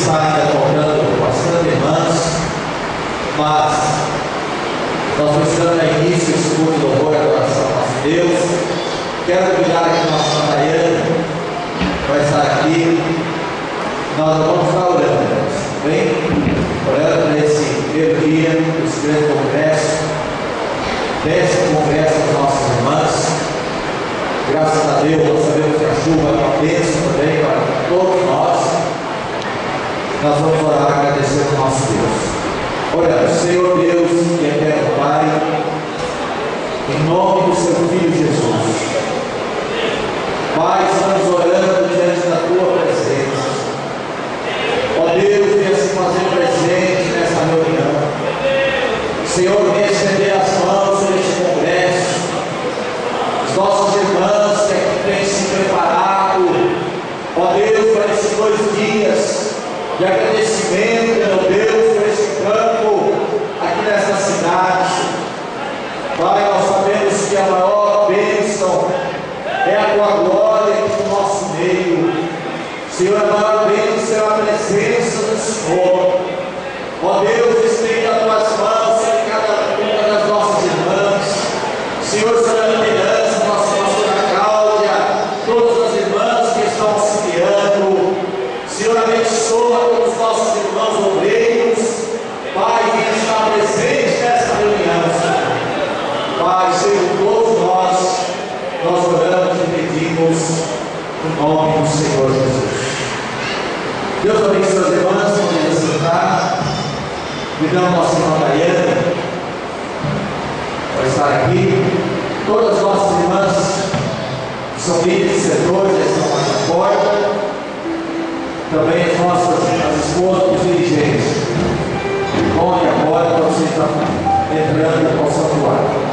está ainda faltando bastante irmãs, mas nós precisamos dar início ao estudo do louvor e adoração ao nosso Deus. Quero convidar aqui a nossa Mariana, vai estar aqui. Nós vamos estar orando, bem? Orando para esse primeiro dia, esse grande congresso, 10º congresso das nossas irmãs. Graças a Deus, nós sabemos que a chuva é uma bênção também para todos nós. Nós vamos orar agradecendo ao nosso Deus. Oramos, Senhor Deus e eterno Pai, em nome do seu Filho Jesus. Pai, estamos orando diante da tua presença. Ó Deus, venha se fazer presente nessa reunião. Senhor, venha estender as mãos sobre este congresso. Os nossos irmãos que aqui têm se preparado, ó Deus, para esses 2 dias de agradecimento, meu Deus, por esse campo aqui nesta cidade. Pai, nós sabemos que a maior bênção é a tua glória aqui no nosso meio. Senhor, a maior bênção é a presença do Senhor. Ó Deus, estenda as tuas mãos sobre cada uma das nossas irmãs. Senhor, sobre a liderança, nossa pastora Cláudia, todas as irmãs que estão auxiliando. Senhor, abençoa todos os nossos irmãos obreiros. Pai, venha estar presente nesta reunião, Senhor. Pai, seja todos nós oramos e pedimos no nome do Senhor Jesus. Deus abençoe as irmãs, podem sentar. Convidamos nossa irmã Mariana para estar aqui. Todas as nossas irmãs que são líderes de setor já estão mais à porta. Também as nossas esposas dos dirigentes. Bom, e agora você está entrando para o santuário.